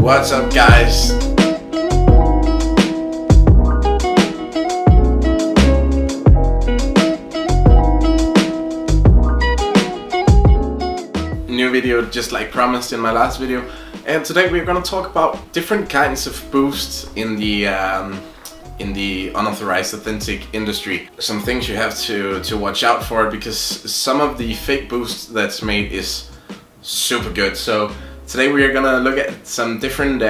What's up, guys? New video, just like promised in my last video, and today we're gonna talk about different kinds of boosts in the unauthorized authentic industry. Some things you have to watch out for, because some of the fake boosts that's made is super good. So today we are gonna look at some different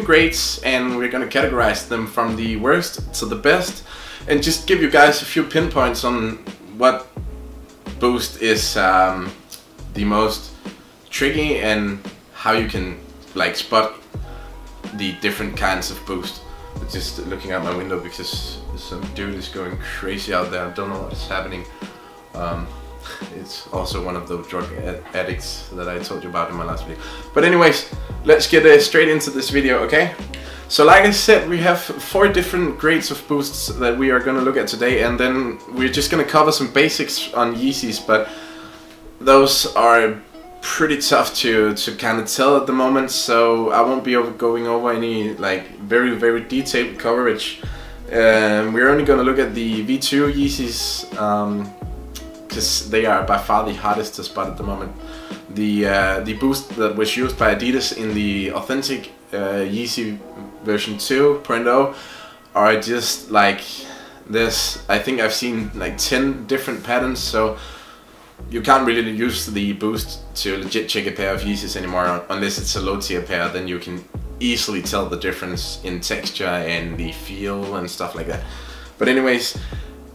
grades, and we're gonna categorize them from the worst to the best, and just give you guys a few pinpoints on what boost is the most tricky and how you can like spot the different kinds of boost. Just looking out my window because some dude is going crazy out there. I don't know what's happening. It's also one of those drug addicts that I told you about in my last video. But anyways, let's get straight into this video, okay? So like I said, we have 4 different grades of boosts that we are gonna look at today, and then we're just gonna cover some basics on Yeezys, but those are pretty tough to kind of tell at the moment, so I won't be going over any like very detailed coverage. We're only gonna look at the V2 Yeezys, because they are by far the hardest to spot at the moment. The boost that was used by Adidas in the authentic Yeezy version 2.0 are just like this. I think I've seen like 10 different patterns, so you can't really use the boost to legit check a pair of Yeezys anymore unless it's a low tier pair. Then you can easily tell the difference in texture and the feel and stuff like that. But anyways,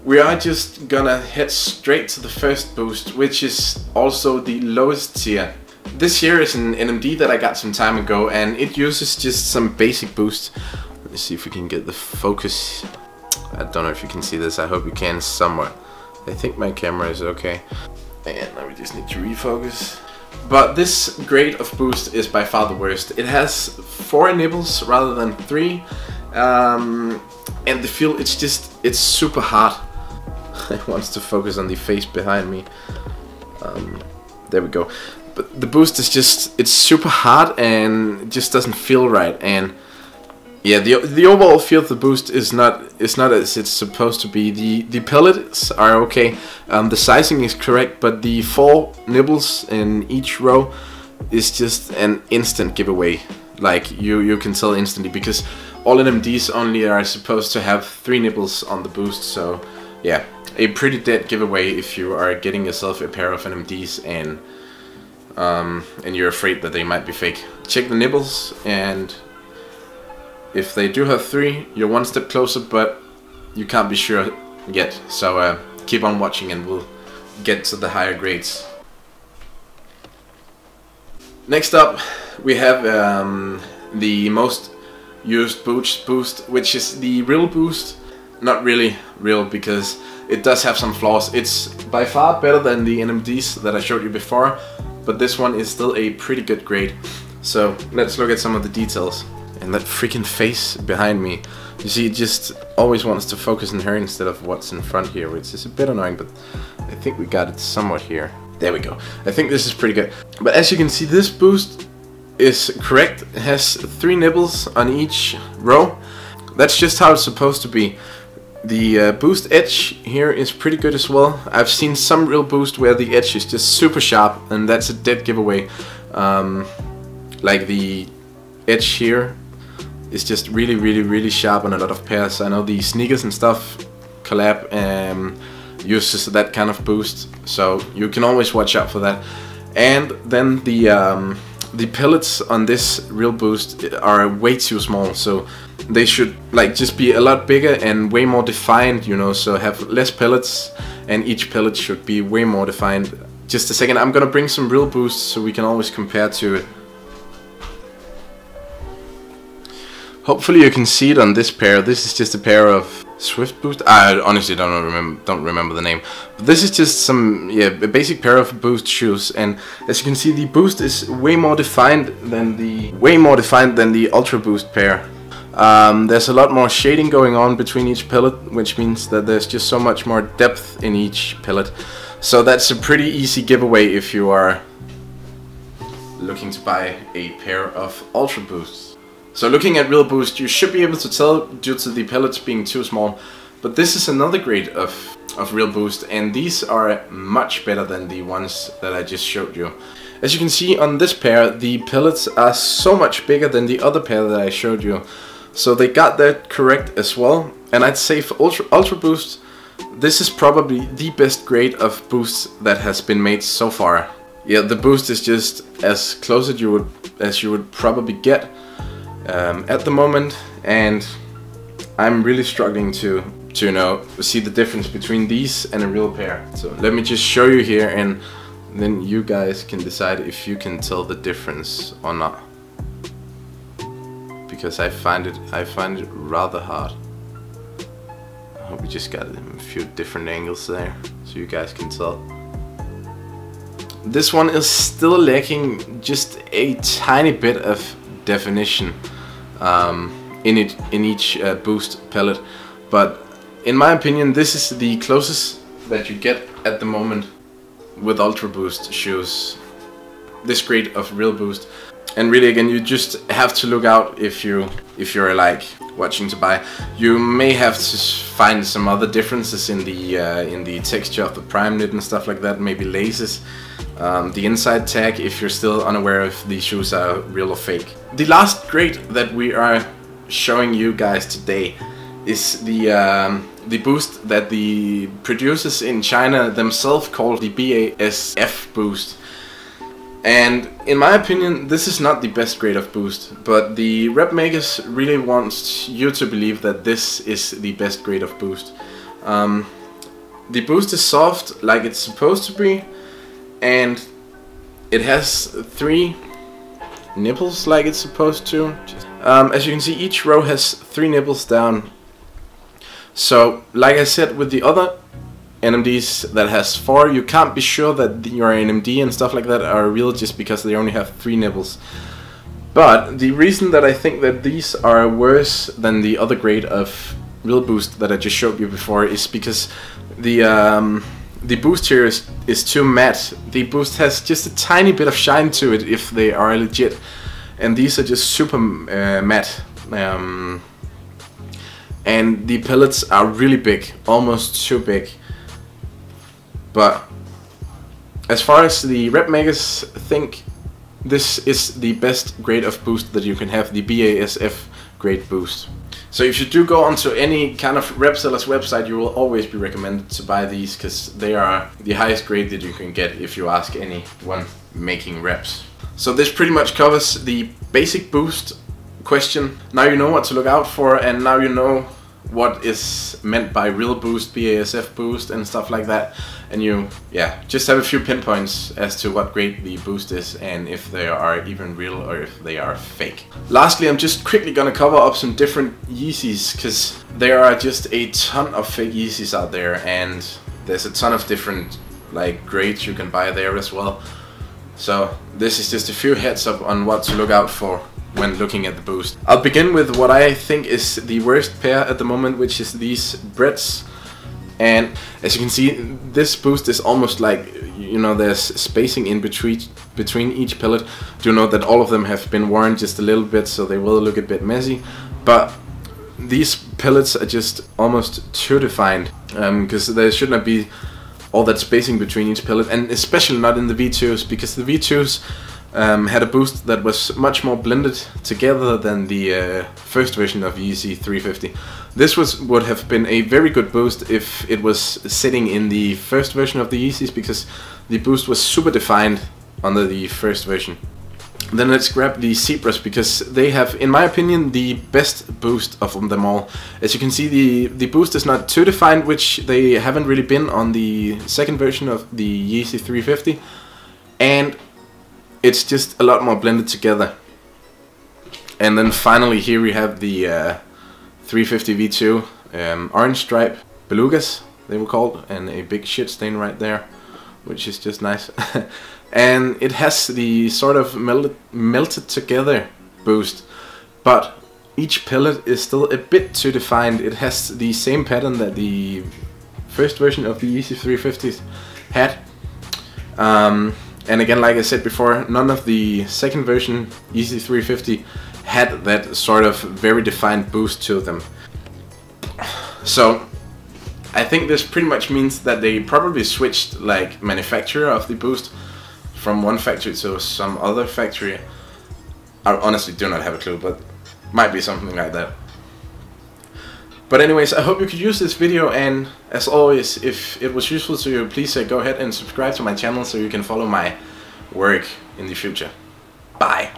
we are just gonna head straight to the first boost, which is also the lowest tier. This here is an NMD that I got some time ago, and it uses just some basic boost. Let's see if we can get the focus. I don't know if you can see this. I hope you can somewhat. I think my camera is okay. And now we just need to refocus. But this grade of boost is by far the worst. It has 4 nibbles rather than 3. And the feel, it's super hard. It wants to focus on the face behind me. There we go. But the boost is it's super hard, and it just doesn't feel right. And yeah, the overall feel of the boost is not as it's supposed to be. The pellets are okay. The sizing is correct, but the 4 nibbles in each row is just an instant giveaway. Like you can tell instantly, because all NMDs only are supposed to have 3 nibbles on the boost. So yeah, a pretty dead giveaway if you are getting yourself a pair of NMDs and you're afraid that they might be fake. Check the nibbles, and if they do have 3, you're one step closer, but you can't be sure yet. So keep on watching and we'll get to the higher grades. Next up, we have the most used boost, which is the real boost. Not really real, because it does have some flaws. It's by far better than the NMDs that I showed you before, but this one is still a pretty good grade. So let's look at some of the details. And that freaking face behind me, you see, it just always wants to focus on her instead of what's in front here, which is a bit annoying, but I think we got it somewhat here. There we go. I think this is pretty good. But as you can see, this boost is correct. It has 3 nibbles on each row. That's just how it's supposed to be. The boost edge here is pretty good as well. I've seen some real boost where the edge is just super sharp, and that's a dead giveaway. Like the edge here is just really sharp on a lot of pairs. I know the sneakers and stuff collab uses that kind of boost, so you can always watch out for that. And then the pellets on this real boost are way too small, so they should like just be a lot bigger and way more defined, you know, so have less pellets, and each pellet should be way more defined. Just a second, I'm gonna bring some real boosts so we can always compare to it. Hopefully you can see it on this pair. This is just a pair of Swift Boost. I honestly don't remember the name. But this is just some a basic pair of Boost shoes, and as you can see, the Boost is way more defined than the Ultra Boost pair. There's a lot more shading going on between each pellet, which means that there's just so much more depth in each pellet. So that's a pretty easy giveaway if you are looking to buy a pair of Ultra Boosts. So looking at Real Boost, you should be able to tell due to the pellets being too small, but this is another grade of Real Boost, and these are much better than the ones that I just showed you. As you can see on this pair, the pellets are so much bigger than the other pair that I showed you. So they got that correct as well. And I'd say for Ultra Boost, this is probably the best grade of boost that has been made so far. Yeah, the boost is just as close as you would probably get at the moment, and I'm really struggling to you know, see the difference between these and a real pair. So let me just show you here, and then you guys can decide if you can tell the difference or not, because I find it rather hard. I hope we just got a few different angles there so you guys can tell. This one is still lacking just a tiny bit of definition in each boost pellet, but in my opinion this is the closest that you get at the moment with Ultra Boost shoes, this grade of Real Boost. And really, again, you just have to look out if you're like watching to buy. You may have to find some other differences in the texture of the prime knit and stuff like that, maybe laces, the inside tag, if you're still unaware if these shoes are real or fake. The last grade that we are showing you guys today is the boost that the producers in China themselves call the BASF boost. And in my opinion, this is not the best grade of boost, but the rep makers really want you to believe that this is the best grade of boost. The boost is soft like it's supposed to be, and it has 3 nipples like it's supposed to. As you can see, each row has 3 nipples down. So, like I said, with the other NMDs that has 4, you can't be sure that your NMD and stuff like that are real just because they only have 3 nipples. But the reason that I think that these are worse than the other grade of Real Boost that I just showed you before is because the boost here is too matte. The boost has just a tiny bit of shine to it if they are legit, and these are just super matte. And the pellets are really big, almost too big. But as far as the rep makers think, this is the best grade of boost that you can have, the BASF grade boost. So if you do go onto any kind of rep seller's website, you will always be recommended to buy these, because they are the highest grade that you can get if you ask anyone making reps. So this pretty much covers the basic boost question. Now you know what to look out for, and now you know what is meant by Real Boost, BASF boost and stuff like that, and you just have a few pinpoints as to what grade the boost is and if they are even real or if they are fake. Lastly, I'm just quickly gonna cover up some different Yeezys, because there are just a ton of fake Yeezys out there, and there's a ton of different like grades you can buy there as well. So this is just a few heads up on what to look out for when looking at the boost. I'll begin with what I think is the worst pair at the moment, which is these Breads. And as you can see, this boost is almost like, you know, there's spacing in between each pellet. Do note that all of them have been worn just a little bit, so they will look a bit messy. But these pellets are just almost too defined, because there should not be all that spacing between each pellet, and especially not in the V2s, because the V2s had a boost that was much more blended together than the first version of Yeezy 350. This would have been a very good boost if it was sitting in the first version of the Yeezys, because the boost was super defined under the first version. Then let's grab the Zebras, because they have, in my opinion, the best boost of them all. As you can see, the boost is not too defined, which they haven't really been on the second version of the Yeezy 350, and it's just a lot more blended together. And then finally here we have the 350 V2 orange stripe belugas, they were called, and a big shit stain right there, which is just nice. And it has the sort of melted together boost, but each pellet is still a bit too defined. It has the same pattern that the first version of the Yeezy 350s had. And again, like I said before, none of the second version Yeezy 350 had that sort of very defined boost to them. So I think this pretty much means that they probably switched like manufacturer of the boost from one factory to some other factory. I honestly do not have a clue, but might be something like that. But anyways, I hope you could use this video, and as always, if it was useful to you, please go ahead and subscribe to my channel so you can follow my work in the future. Bye!